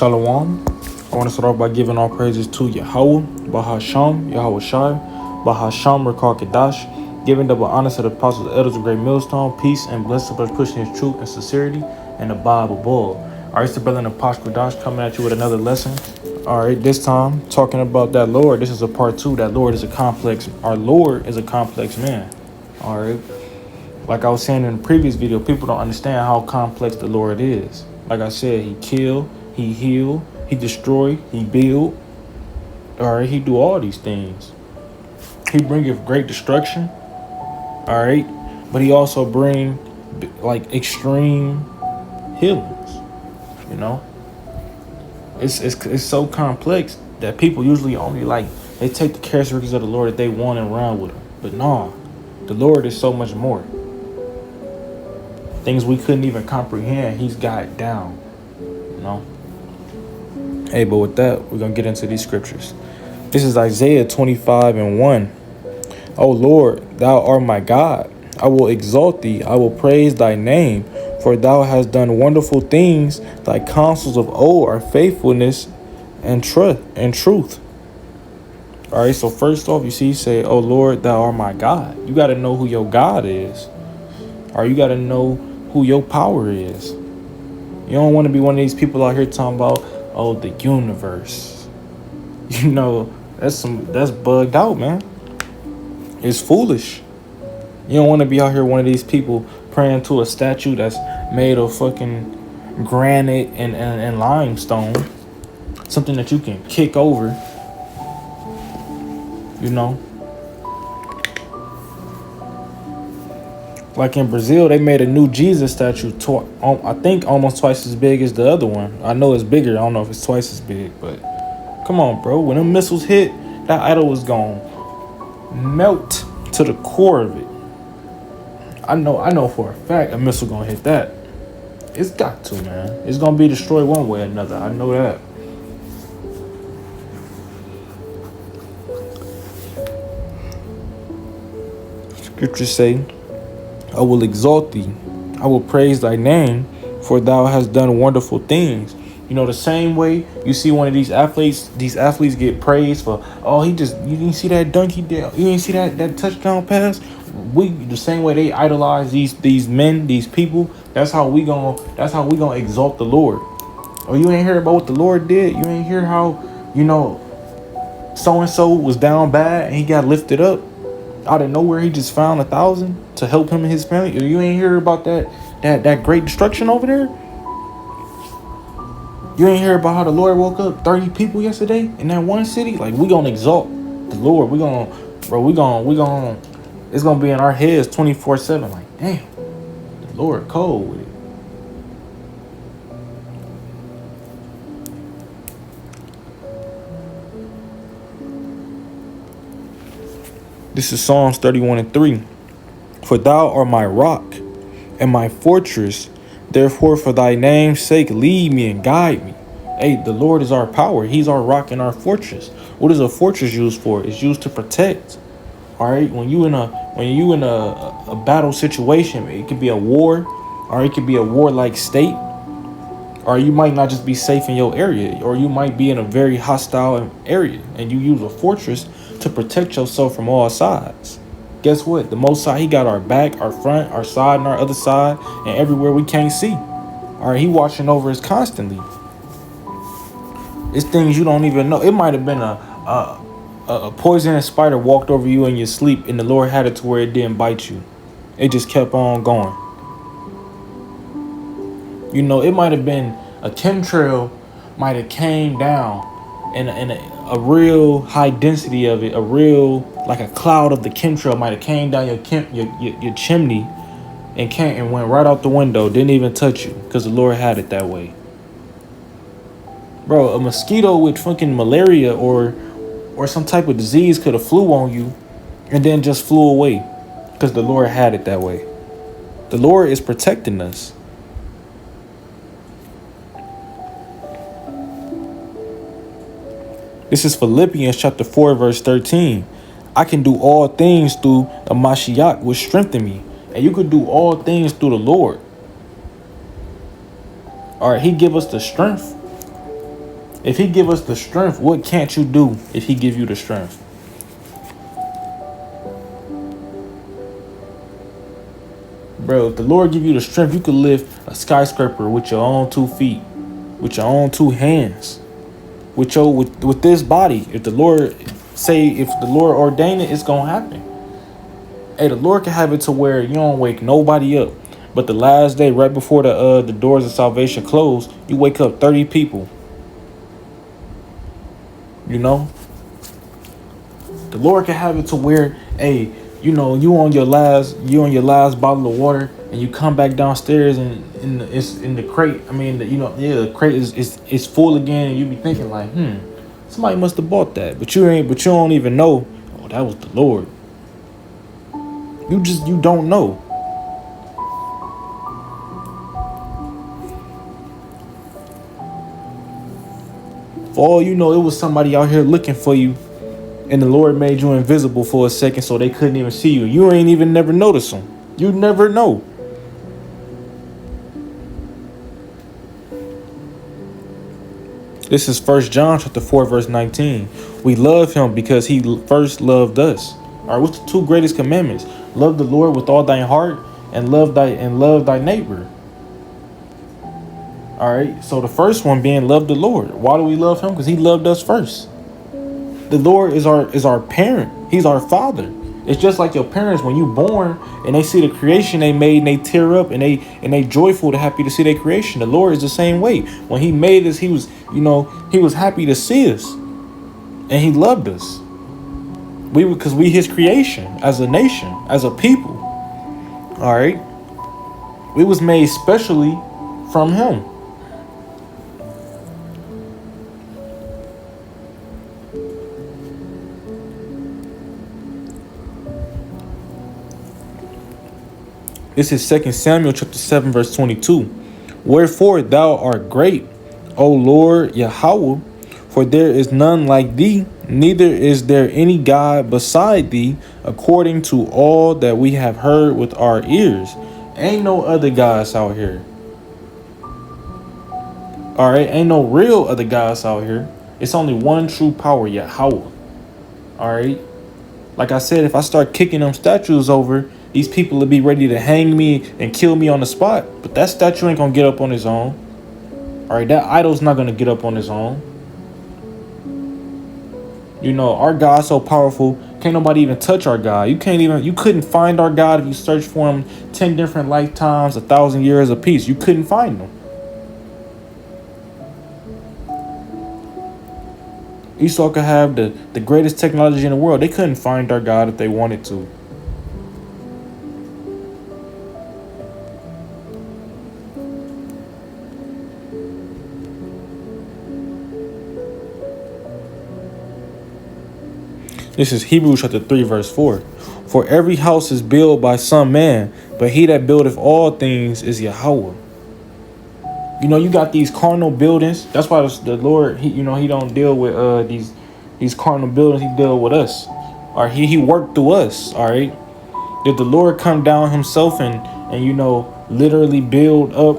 Shalom. I want to start off by giving all praises to Yahweh, Bahasham, Yahweh Shai, Bahasham, Rekar Kadash, giving double honor to the apostles, the elders of Great Millstone, peace and blessings of pushing his truth and sincerity, and the Bible bull. All right, it's the brother in the Posh Kadash coming at you with another lesson. All right, this time talking about that Lord. This is a part 2. That Lord is a complex. Our Lord is a complex man. All right. Like I was saying in the previous video, people don't understand how complex the Lord is. Like I said, he kill, he heal, he destroy, he build. All right, he do all these things. He bringeth great destruction. All right, but he also bring like extreme healings. You know, it's so complex that people usually only they take the characteristics of the Lord that they want and run with them. But no, the Lord is so much more. Things we couldn't even comprehend, he's got it down. You know? Hey, but with that, we're going to get into these scriptures. This is Isaiah 25:1. O Lord, thou art my God. I will exalt thee. I will praise thy name. For thou hast done wonderful things. Thy counsels of old are faithfulness and truth. All right, so first off, you see, you say, O Lord, thou art my God. You got to know who your God is. Or you got to know who your power is. You don't want to be one of these people out here talking about, oh, the universe. You know, that's bugged out, man. It's foolish. You don't want to be out here one of these people praying to a statue that's made of fucking granite and limestone. Something that you can kick over. You know. Like in Brazil, they made a new Jesus statue, I think almost twice as big as the other one. I know it's bigger. I don't know if it's twice as big, but come on, bro. When them missiles hit, that idol was gonna melt to the core of it. I know for a fact a missile gonna hit that. It's got to, man. It's gonna be destroyed one way or another. I know that. Scriptures say, I will exalt thee. I will praise thy name, for thou hast done wonderful things. You know, the same way you see one of these athletes get praised for, oh, you didn't see that dunk he did. You didn't see that touchdown pass. The same way they idolize these men, these people, that's how we gonna exalt the Lord. Oh, you ain't hear about what the Lord did? You ain't hear how, you know, so-and-so was down bad and he got lifted up? Out of nowhere, he just found 1,000 to help him and his family. You ain't hear about that great destruction over there? You ain't hear about how the Lord woke up 30 people yesterday in that one city? Like, we gonna exalt the Lord. It's gonna be in our heads 24/7. Like, damn, the Lord cold with it. This is Psalms 31:3. For thou art my rock and my fortress. Therefore, for thy name's sake, lead me and guide me. Hey, the Lord is our power. He's our rock and our fortress. What is a fortress used for? It's used to protect. All right. When you in a battle situation, it could be a war, or it could be a warlike state, or you might not just be safe in your area, or you might be in a very hostile area, and you use a fortress to protect yourself from all sides. Guess what? The Most High, he got our back, our front, our side, and our other side, and everywhere we can't see. All right, he watching over us constantly. It's things you don't even know. It might have been a poisonous spider walked over you in your sleep, and the Lord had it to where it didn't bite you. It just kept on going. You know, it might have been a chemtrail might have came down and a real high density of it, a real, like a cloud of the chemtrail might have came down your chimney and went right out the window, didn't even touch you because the Lord had it that way. Bro, a mosquito with fucking malaria or some type of disease could have flew on you and then just flew away because the Lord had it that way. The Lord is protecting us. This is Philippians chapter 4, verse 13. I can do all things through the Mashiach, which strengthen me. And you could do all things through the Lord. All right, he give us the strength. If he give us the strength, what can't you do if he give you the strength? Bro, if the Lord give you the strength, you could lift a skyscraper with your own 2 feet, with your own 2 hands, with this body. If the Lord ordain it, it's gonna happen. Hey, the Lord can have it to where you don't wake nobody up. But the last day, right before the doors of salvation close, you wake up 30 people. You know? The Lord can have it to where, hey, you know, you on your last bottle of water, and you come back downstairs and it's in the crate. I mean, the crate is full again, and you be thinking like, somebody must have bought that, but you don't even know. Oh, that was the Lord. You don't know. For all you know, it was somebody out here looking for you, and the Lord made you invisible for a second so they couldn't even see you. You ain't even never notice them. You never know. This is 1 John chapter 4, verse 19. We love him because he first loved us. All right, what's the 2 greatest commandments? Love the Lord with all thine heart and love thy neighbor. All right, so the first one being love the Lord. Why do we love him? Because he loved us first. The Lord is our parent. He's our father. It's just like your parents when you born and they see the creation they made and they tear up and they joyful to happy to see their creation. The Lord is the same way. When he made us, he was happy to see us, and he loved us. Because we his creation as a nation, as a people. All right, we was made specially from him. This is 2 Samuel chapter 7, verse 22. Wherefore thou art great, O Lord Yahweh, for there is none like thee, neither is there any God beside thee, according to all that we have heard with our ears. Ain't no other gods out here. All right, ain't no real other gods out here. It's only one true power, Yahweh. All right. Like I said, if I start kicking them statues over, these people will be ready to hang me and kill me on the spot. But that statue ain't gonna get up on his own. All right, that idol's not gonna get up on his own. You know, our God's so powerful, can't nobody even touch our God. You couldn't find our God if you searched for him 10 different lifetimes, 1,000 years apiece. You couldn't find him. Esau could have the greatest technology in the world. They couldn't find our God if they wanted to. This is Hebrews chapter 3, verse 4. For every house is built by some man, but he that buildeth all things is Yahweh. You know, you got these carnal buildings. That's why the Lord, he don't deal with these carnal buildings. He deal with us. Or he worked through us. All right. Did the Lord come down himself and literally build up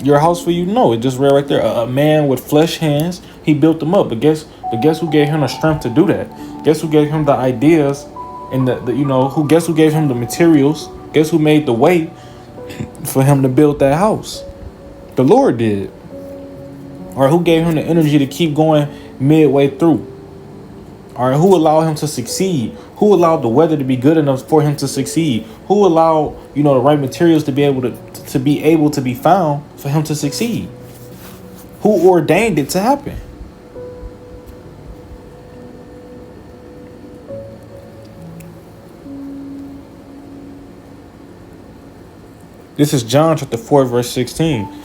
your house for you? No, it just read right there. A man with flesh hands, he built them up. But guess who gave him the strength to do that? Guess who gave him the ideas and guess who gave him the materials? Guess who made the way for him to build that house? The Lord did. Or who gave him the energy to keep going midway through? Or who allowed him to succeed? Who allowed the weather to be good enough for him to succeed? Who allowed, the right materials to be able to be found for him to succeed? Who ordained it to happen? This is John chapter 4, verse 16.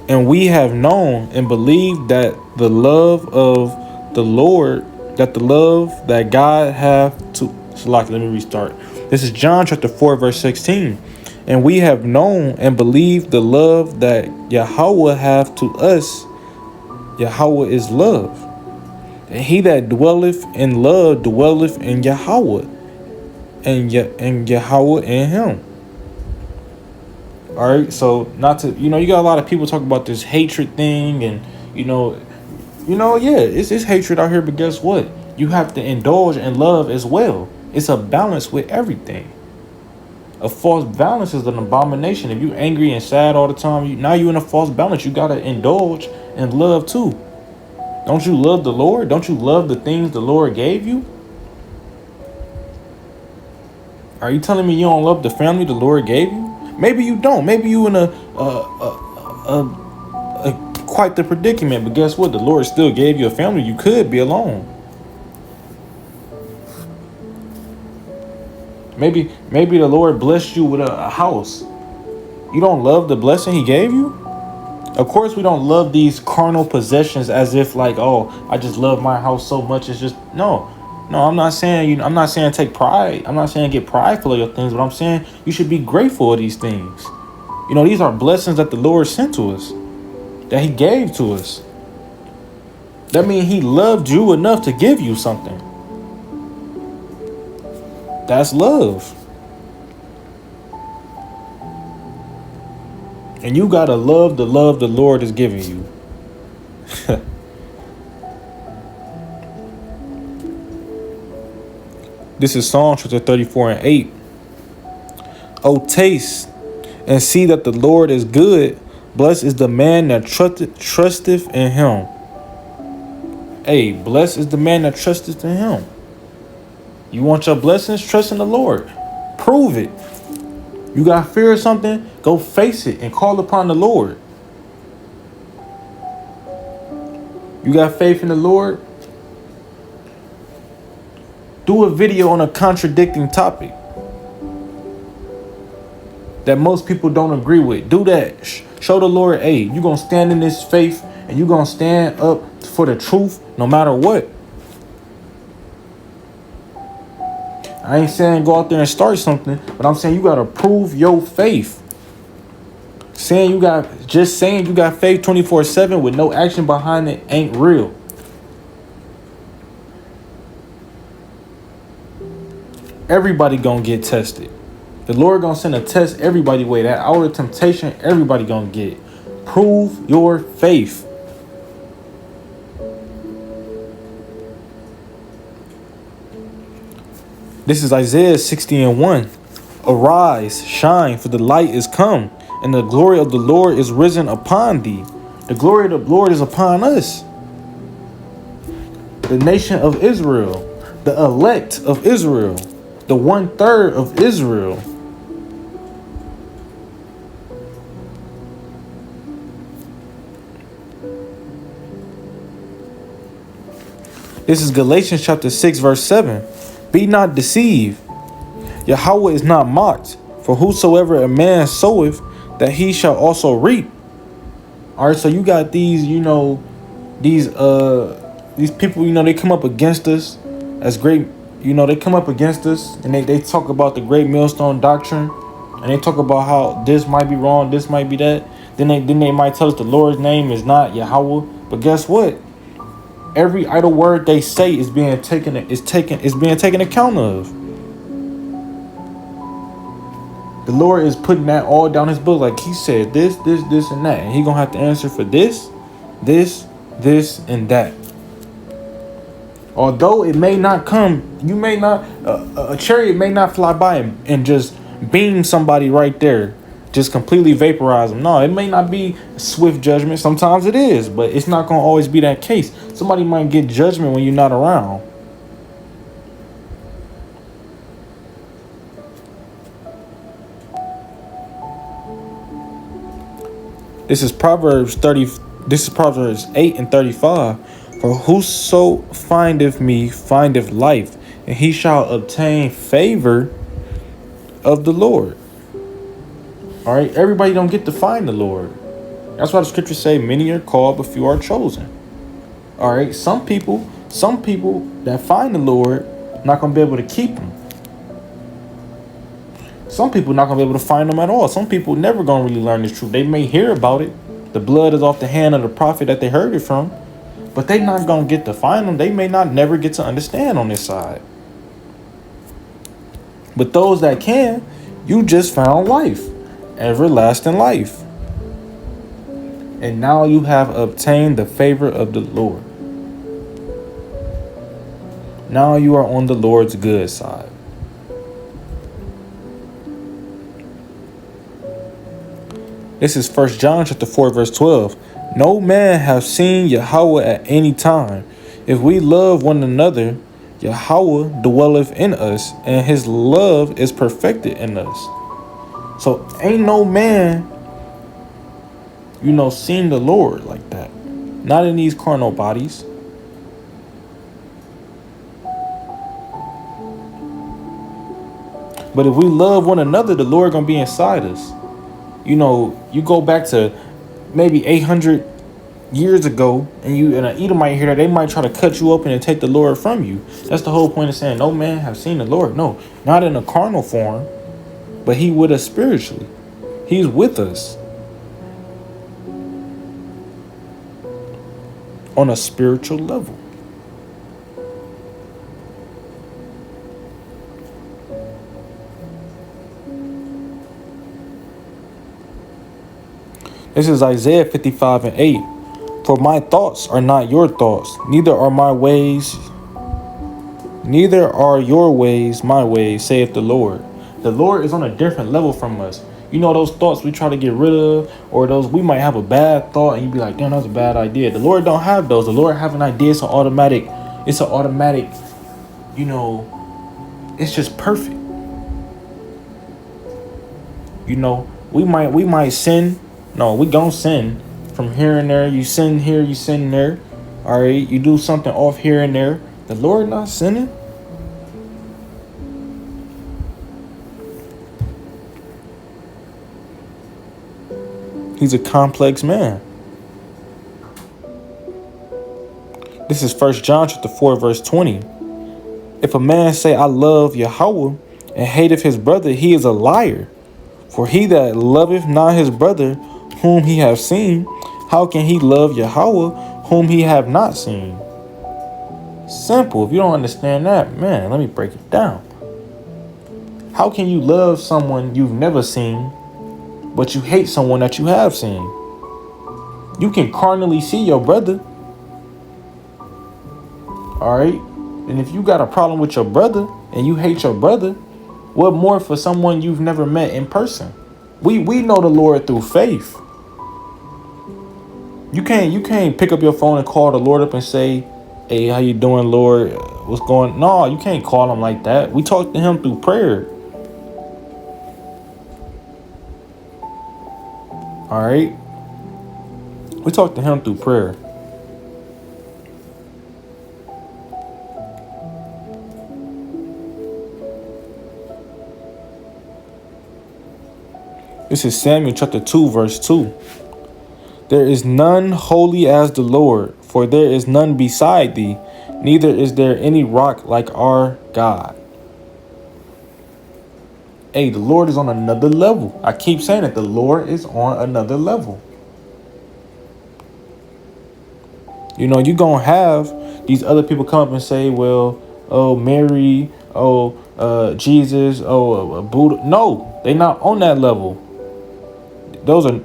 And we have known and believed that the love of the Lord, that the love that God hath to... Let me restart. This is John chapter 4, verse 16. And we have known and believed the love that Yahweh hath to us. Yahweh is love. And he that dwelleth in love dwelleth in Yahweh. And Yahweh in him. All right, so not to, you got a lot of people talk about this hatred thing and, Yeah, it's hatred out here, but guess what? You have to indulge in love as well. It's a balance with everything. A false balance is an abomination. If you angry and sad all the time, now you in a false balance. You gotta indulge in love too. Don't you love the Lord? Don't you love the things the Lord gave you? Are you telling me you don't love the family the Lord gave you? Maybe you don't. Maybe you in a quite the predicament. But guess what? The Lord still gave you a family. You could be alone. Maybe the Lord blessed you with a house. You don't love the blessing He gave you? Of course, we don't love these carnal possessions as if like, oh, I just love my house so much. It's just no. I'm not saying I'm not saying take pride. I'm not saying get prideful of your things, but I'm saying you should be grateful of these things. These are blessings that the Lord sent to us, that He gave to us. That means He loved you enough to give you something. That's love. And you gotta love the Lord is giving you. This is Psalm chapter 34:8. Oh, taste and see that the Lord is good. Blessed is the man that trusteth in Him. Hey, blessed is the man that trusteth in Him. You want your blessings? Trust in the Lord. Prove it. You got fear of something? Go face it and call upon the Lord. You got faith in the Lord? Do a video on a contradicting topic that most people don't agree with. Do that. Show the Lord, hey, you're going to stand in this faith and you're going to stand up for the truth no matter what. I ain't saying go out there and start something, but I'm saying you got to prove your faith. Saying you got faith 24/7 with no action behind it ain't real. Everybody gonna get tested. The Lord gonna send a test everybody way. That hour of temptation, everybody gonna get. Prove your faith. This is Isaiah 60:1. Arise, shine, for the light is come, and the glory of the Lord is risen upon thee. The glory of the Lord is upon us. The nation of Israel, the elect of Israel, the 1/3 of Israel. This is Galatians chapter 6, verse 7. Be not deceived. Yahweh is not mocked. For whosoever a man soweth, that he shall also reap. All right, so you got these, these people, they come up against us as great, they come up against us and they talk about the great millstone doctrine, and they talk about how this might be wrong, this might be that. Then they might tell us the Lord's name is not Yahweh. But guess what? Every idle word they say is being taken account of. The Lord is putting that all down His book. Like He said, this, and that. And He going to have to answer for this, and that. Although it may not come, you may not, a chariot may not fly by and just beam somebody right there. Just completely vaporize them. No, it may not be swift judgment. Sometimes it is, but it's not going to always be that case. Somebody might get judgment when you're not around. This is Proverbs 8:35. For whoso findeth me findeth life, and he shall obtain favor of the Lord. All right, everybody don't get to find the Lord. That's why the scriptures say many are called, but few are chosen. All right, some people that find the Lord not gonna be able to keep Him. Some people not gonna be able to find Him at all. Some people never gonna really learn this truth. They may hear about it. The blood is off the hand of the prophet that they heard it from, but they not gonna get to find Him. They may not never get to understand on this side. But those that can, you just found life. Everlasting life. And now you have obtained the favor of the Lord. Now you are on the Lord's good side. This is 1 John chapter 4, verse 12. No man have seen Yahweh at any time. If we love one another, Yahweh dwelleth in us, and his love is perfected in us. So ain't no man, seen the Lord like that. Not in these carnal bodies. But if we love one another, the Lord gonna be inside us. You go back to maybe 800 years ago, and an Edomite hear that, they might try to cut you open and take the Lord from you. That's the whole point of saying no man have seen the Lord. No, not in a carnal form, but he with us spiritually. He's with us on a spiritual level. This is Isaiah 55 and 8. For my thoughts are not your thoughts, neither are your ways my ways, saith the Lord. The Lord is on a different level from us. Those thoughts we try to get rid of, or those we might have a bad thought and you be like, damn, that's a bad idea. The Lord don't have those. The Lord have an idea. It's an automatic, it's just perfect. We might sin. No, we gon' sin from here and there. You sin here, you sin there. All right, you do something off here and there. The Lord not sinning. He's a complex man. This is 1 John chapter 4, verse 20. If a man say, I love Yahweh, and hateth his brother, he is a liar. For he that loveth not his brother, whom he hath seen, how can he love Yahweh, whom he have not seen? Simple. If you don't understand that, man, let me break it down. How can you love someone you've never seen, but you hate someone that you have seen? You can carnally see your brother. All right? And if you got a problem with your brother and you hate your brother, what more for someone you've never met in person? We know the Lord through faith. You can't pick up your phone and call the Lord up and say, hey, how you doing, Lord? What's going on? No, you can't call him like that. We talk to him through prayer. All right? We talk to him through prayer. This is Samuel chapter 2, verse 2. There is none holy as the Lord, for there is none beside thee, neither is there any rock like our God. Hey, the Lord is on another level. I keep saying it. The Lord is on another level. You're going to have these other people come up and say, well, oh, Mary, oh, Jesus, oh, Buddha. No, they're not on that level.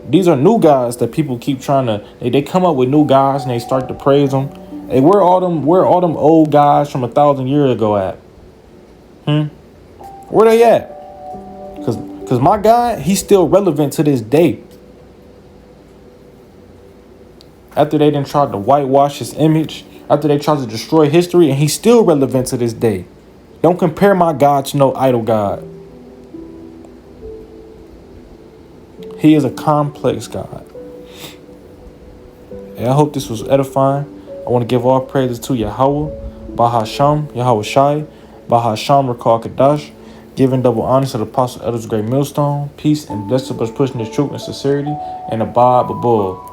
These are new guys that people keep trying to, they come up with new guys and they start to praise them. Hey, where all them old guys from 1,000 years ago at? Where they at? Cause my God, he's still relevant to this day. After they done tried to whitewash his image, after they tried to destroy history, and he's still relevant to this day. Don't compare my God to no idol God. He is a complex God. And I hope this was edifying. I want to give all praises to Yahweh, Bahasham, Yahweh Shai, Bahasham, Rakal Kadash, giving double honor to the Apostle Elders Great Millstone, peace and blessings of us pushing this truth and sincerity, and abide above.